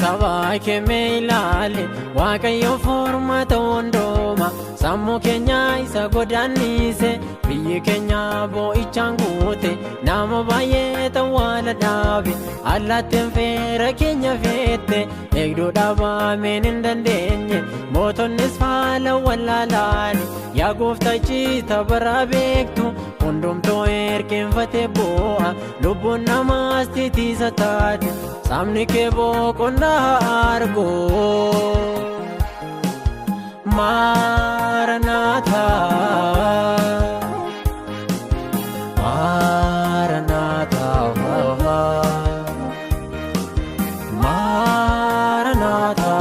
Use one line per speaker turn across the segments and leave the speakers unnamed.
Sabaa keemee ilaale waaqayyo formata hundumaa sammuu keenya isa godaannise biyyi keenya boo'ichaan guute nama baay'ee tawwaala dhaabe allaattiin feera keenya feette eegduu dhaabameen hin dandeenye mootonnis faala wallaalaan yaa gooftaa ciita bara beektu hundumtuu erkeenfatee boo'a lubbuun namaas titiisa taate sabni kee boqonnaa argu Maranatha Maranatha Maranatha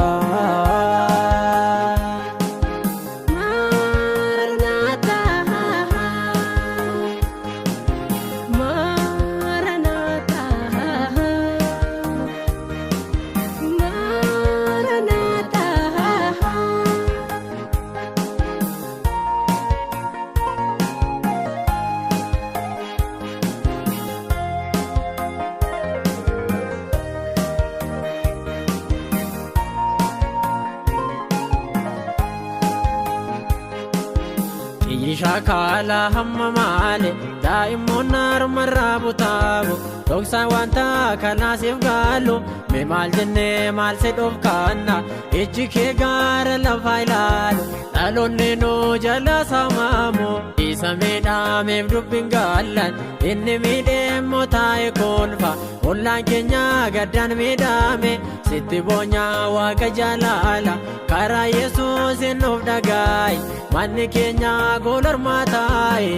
Shakala hamma maale daa'immoon harmarraa butaabu dhoksaa wanta kanaasiif gaalu mee maal jennee maal sedhoof kaanna ijji kee gaara lafa ilaalu dhaloonni nuu jala saamaamu isa miidhameef dubbiin gaallan inni miidheemmoo taa'e kolfa ollaan keenya gaddaan miidhame sitti boonyaa waaqa jaalala karaa Yesuus nuuf dhagaayi manni keenya golormaataaye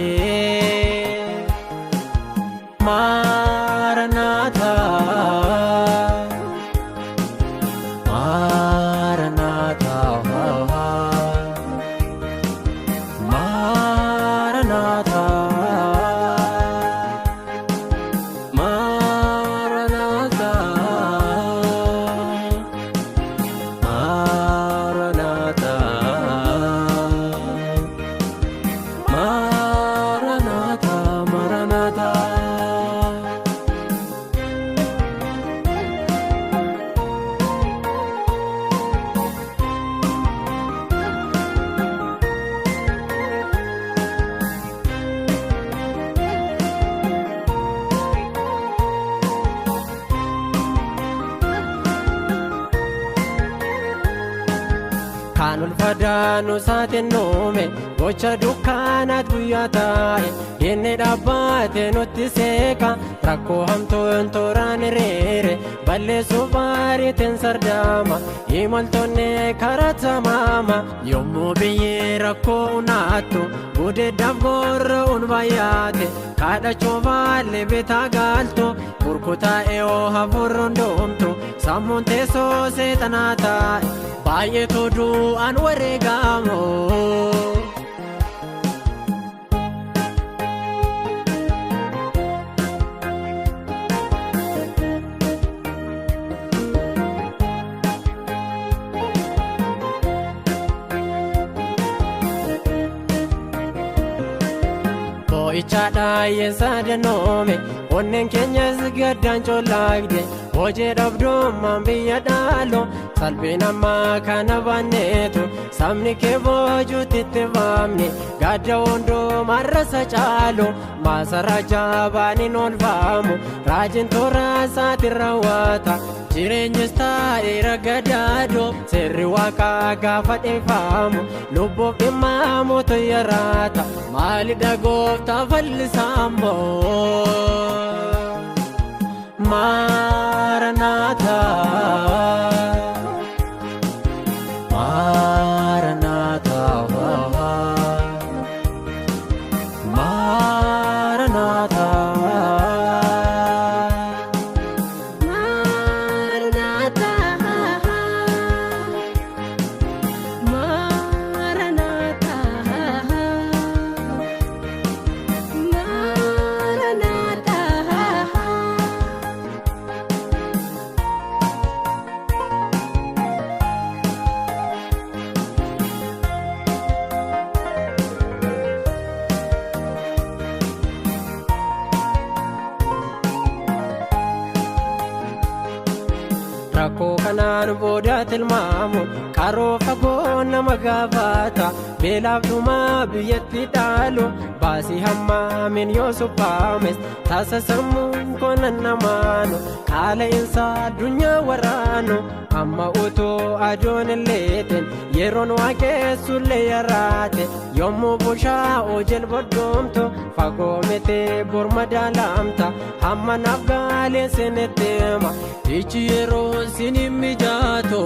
Maranatha Maranatha Maranatha Maranatha Maranatha Maranatha Maranatha Kanul fadaanu saatiin nuume gocha dukkaanaat guyyaa taa'e inni dhaabbatee nutti seeka rakkoo hamtuun tooraan hiriire balleessuuf baariitiin sardaama imaltoonni karaa tamaama yommuu biyyi rakkoo unaattu gudeeddaaf gorra'uun baay'ate kadhachuu baalle bitaa gaaltu burkutaa'e oo hafuurroon doomtu sammuun teessoo seexanaa taa'e baay'eetu du'aan wareegamu Bo'ichaadhaa yeessaa danoome onneen keenyas gaddaan colaagde hojii dhabdummaan biyya dhaalo salphina ammaa kana baanneetu sabni kee boojuutti itti baamne gadda hundumarra caalu maasaraa jabaan hin oolfamu raajiin toora isaatiin raawwata jireenyis taa'ee ragadaadoo seerri waaqaa gaafa dheeffamu lubbuuf dhimmaa mootu yaraata maalidha gooftaa fallisaammoo Maranatha Maranatha kanaan booda tilmaamu karoo fagoo nama gaafata beelaaf dhumaa biyyatti dhaalu baasii hammaamin yoo suphaames taasa sammuun konan namaanu qaala'insa addunyaa waraanu amma utoo adoonilleetin yeroon waaqessullee yaraate yommuu bushaa'oo jalboddoomtu fagoo mitee borma daalamta hamma naaf gaaleessinetti hima ichi yeroon sin hin mijaatu.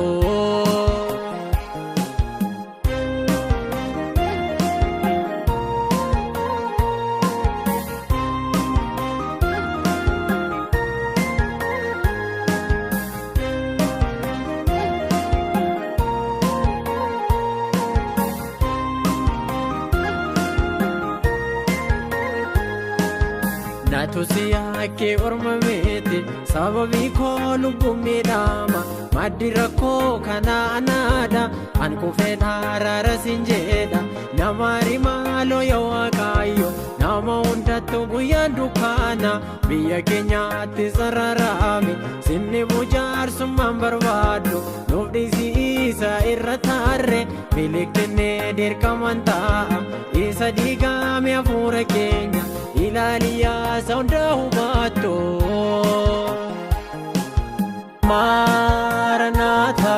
Natusiyaake orma miti sababii koo lubbuun miidhama maddi rakkoo kana anaadha an kufeen araara sin jedha nama rimaaloo yaa Waaqayyo nama hundattuu guyyaan dukkaana biyya keenyaatti sararaame sinni jaarsummaan barbaadu nuuf dhiisiisa irra taarre biliqqinnee dirqaman ta'a isa diigame hafuura keenya ilaaliyaa saunda hubato Maranatha